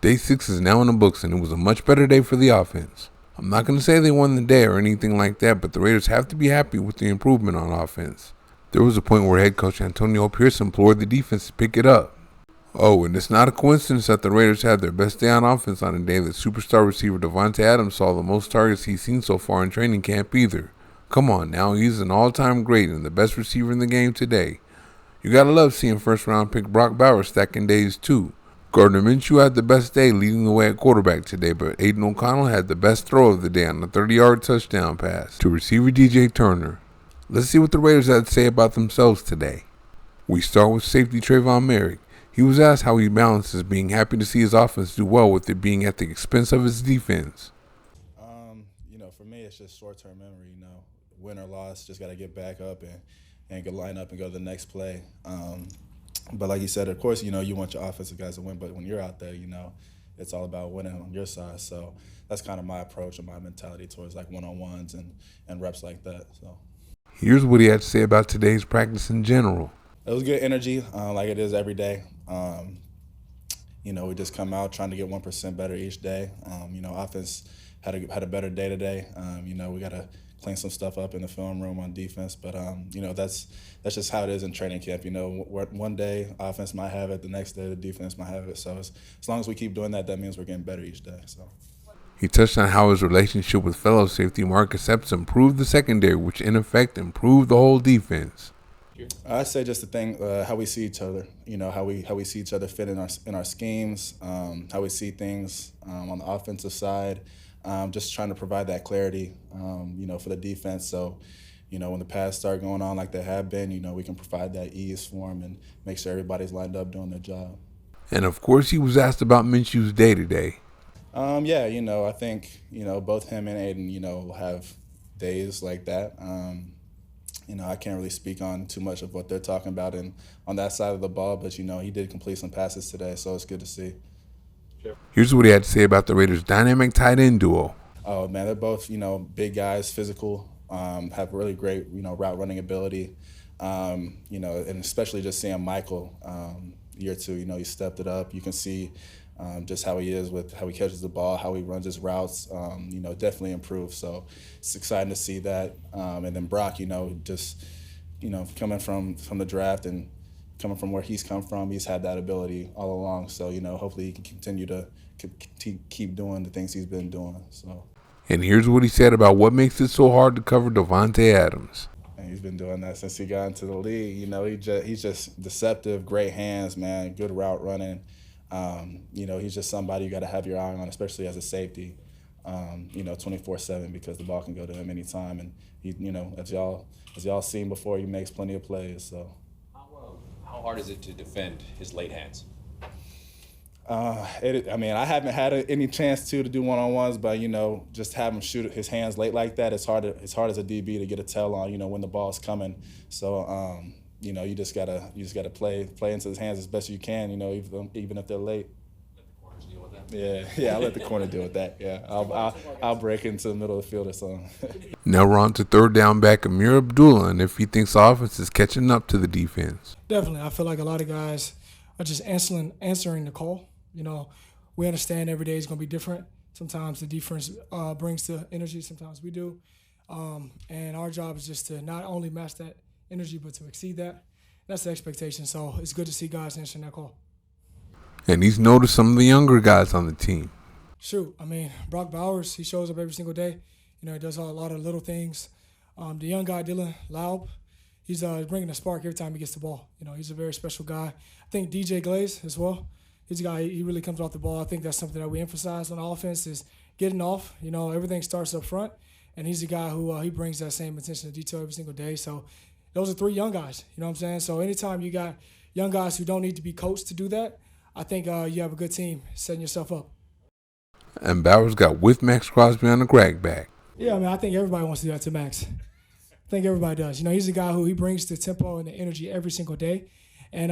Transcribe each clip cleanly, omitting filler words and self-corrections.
Day 6 is now in the books, and it was a much better day for the offense. I'm not going to say they won the day or anything like that, but the Raiders have to be happy with the improvement on offense. There was a point where head coach Antonio Pierce implored the defense to pick it up. Oh, and it's not a coincidence that the Raiders had their best day on offense on a day that superstar receiver Davante Adams saw the most targets he's seen so far in training camp either. Come on now, he's an all-time great and the best receiver in the game today. You gotta love seeing first-round pick Brock Bowers stacking days too. Gardner Minshew had the best day leading the way at quarterback today, but Aiden O'Connell had the best throw of the day on a 30-yard touchdown pass to receiver DJ Turner. Let's see what the Raiders had to say about themselves today. We start with safety Trayvon Merck. He was asked how he balances being happy to see his offense do well with it being at the expense of his defense. For me, it's just short-term memory. Win or loss, just got to get back up and go line up and go to the next play. But like you said, of course, you want your offensive guys to win, but when you're out there, it's all about winning on your side. So that's kind of my approach and my mentality towards like one-on-ones and reps like that. So here's what he had to say about today's practice in general. It was good energy, like it is every day. We just come out trying to get 1% better each day. Offense had a better day today. We got to clean some stuff up in the film room on defense, but that's just how it is in training camp. One day offense might have it, the next day the defense might have it. So as long as we keep doing that, that means we're getting better each day. So he touched on how his relationship with fellow safety Marcus Epps improved the secondary, which in effect improved the whole defense. I'd say just the thing, how we see each other. How we see each other fit in our schemes, how we see things on the offensive side. Just trying to provide that clarity, for the defense. So, when the pass start going on like they have been, we can provide that ease for them and make sure everybody's lined up doing their job. And of course, he was asked about Minshew's day today. I think both him and Aiden, will have days like that. I can't really speak on too much of what they're talking about on that side of the ball, but he did complete some passes today, so it's good to see. Here's what he had to say about the Raiders' dynamic tight end duo. Oh man, they're both big guys, physical, have really great route running ability, and especially just seeing Michael year two, he stepped it up. You can see just how he is with how he catches the ball, how he runs his routes, definitely improved. So it's exciting to see that. And then Brock, just coming from the draft and coming from where he's come from, he's had that ability all along. So, hopefully he can continue to keep doing the things he's been doing. So. And here's what he said about what makes it so hard to cover Davante Adams. And he's been doing that since he got into the league. He's just deceptive, great hands, man, good route running. He's just somebody you got to have your eye on, especially as a safety, 24/7 because the ball can go to him anytime. And, as y'all seen before, he makes plenty of plays. So. How hard is it to defend his late hands? I haven't had any chance to do one-on-ones, but just have him shoot his hands late like that. It's hard as a DB to get a tell on when the ball's coming. So you just gotta play into his hands as best you can. Even if they're late. Let the corners deal with that. Yeah. I'll let the corner deal with that. Yeah, I'll break into the middle of the field or something. Now we're on to third down back Amir Abdullah, and if he thinks the offense is catching up to the defense. Definitely. I feel like a lot of guys are just answering the call. We understand every day is going to be different. Sometimes the defense brings the energy, sometimes we do. And our job is just to not only match that energy, but to exceed that. That's the expectation. So it's good to see guys answering that call. And he's noticed some of the younger guys on the team. Brock Bowers, he shows up every single day. He does a lot of little things. The young guy, Dylan Laub, he's bringing a spark every time he gets the ball. He's a very special guy. I think DJ Glaze as well. He's a guy, he really comes off the ball. I think that's something that we emphasize on offense is getting off. Everything starts up front. And he's a guy who he brings that same attention to detail every single day. So those are three young guys, you know what I'm saying? So anytime you got young guys who don't need to be coached to do that, I think you have a good team setting yourself up. And Bowers got with Max Crosby on the crackback. Yeah, I think everybody wants to do that to Max. I think everybody does. He's a guy who he brings the tempo and the energy every single day. And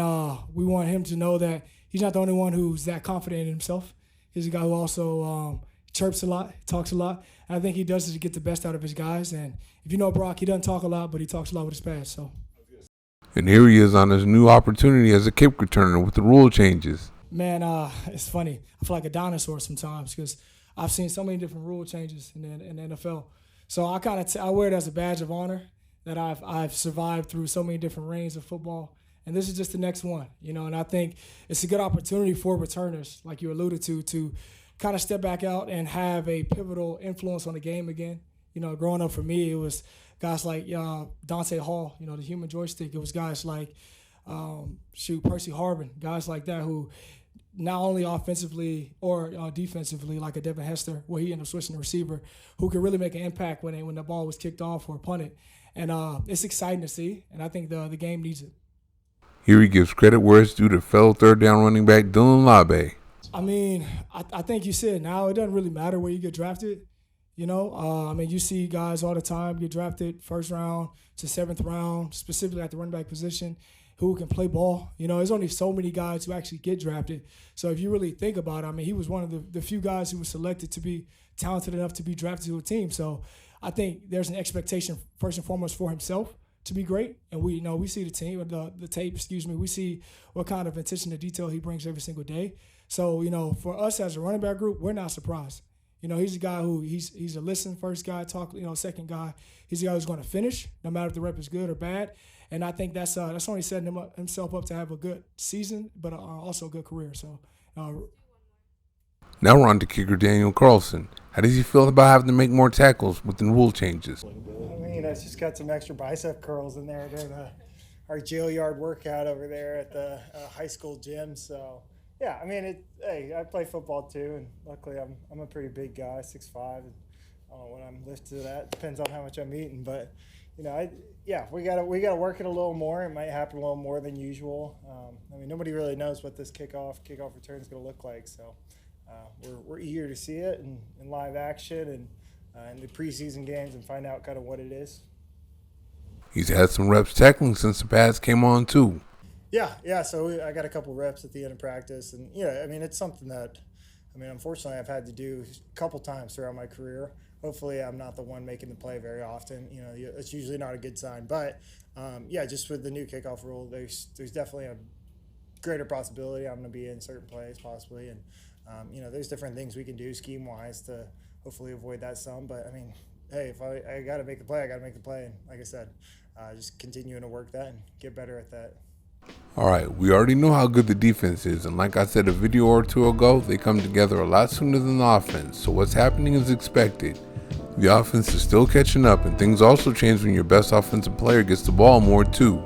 we want him to know that he's not the only one who's that confident in himself. He's a guy who also chirps a lot, talks a lot. And I think he does it to get the best out of his guys. And if you know Brock, he doesn't talk a lot, but he talks a lot with his pass. So. And here he is on his new opportunity as a kick returner with the rule changes. Man, it's funny. I feel like a dinosaur sometimes because I've seen so many different rule changes in the NFL. So I wear it as a badge of honor that I've survived through so many different reigns of football, and this is just the next one, And I think it's a good opportunity for returners, like you alluded to kind of step back out and have a pivotal influence on the game again. Growing up for me, it was guys like Dante Hall, the human joystick. It was guys like Percy Harvin, guys like that who not only offensively or defensively, like a Devin Hester, where he ended up switching the receiver, who could really make an impact when the ball was kicked off or punted. And it's exciting to see, and I think the game needs it. Here he gives credit where it's due to fellow third down running back Dylan Labe. I mean, I think you said now it doesn't really matter where you get drafted. You see guys all the time get drafted first round to seventh round, specifically at the running back position, who can play ball. There's only so many guys who actually get drafted. So if you really think about it, he was one of the few guys who was selected to be talented enough to be drafted to a team. So I think there's an expectation first and foremost for himself to be great. And we see the team, the tape, we see what kind of attention to detail he brings every single day. So, for us as a running back group, we're not surprised. He's a guy who he's a listen first guy, talk, second guy. He's a guy who's going to finish, no matter if the rep is good or bad. And I think that's only setting himself up to have a good season, but also a good career. So, now we're on to kicker Daniel Carlson. How does he feel about having to make more tackles with the rule changes? I just got some extra bicep curls in there during our jail yard workout over there at the high school gym. So, yeah, I play football too, and luckily I'm a pretty big guy, 6'5", and I don't know what I'm lifted to that. Depends on how much I'm eating, but we gotta work it a little more. It might happen a little more than usual. Nobody really knows what this kickoff return is going to look like, so we're eager to see it in live action and in the preseason games and find out kind of what it is. He's had some reps tackling since the pads came on too. Yeah. So I got a couple reps at the end of practice, and it's something that, unfortunately, I've had to do a couple times throughout my career. Hopefully, I'm not the one making the play very often. It's usually not a good sign. But just with the new kickoff rule, there's definitely a greater possibility I'm going to be in certain plays possibly, and there's different things we can do scheme wise to hopefully avoid that some. But hey, if I got to make the play, I got to make the play, and like I said, just continuing to work that and get better at that. All right, we already know how good the defense is, and like I said a video or two ago, they come together a lot sooner than the offense, so what's happening is expected. The offense is still catching up, and things also change when your best offensive player gets the ball more too.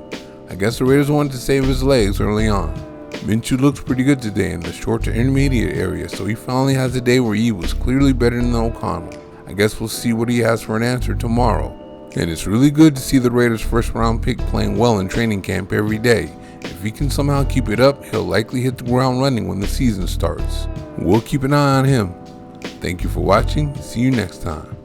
I guess the Raiders wanted to save his legs early on. Minshew looks pretty good today in the short to intermediate area, so he finally has a day where he was clearly better than O'Connell. I guess we'll see what he has for an answer tomorrow. And it's really good to see the Raiders' first round pick playing well in training camp every day. If he can somehow keep it up, he'll likely hit the ground running when the season starts. We'll keep an eye on him. Thank you for watching. See you next time.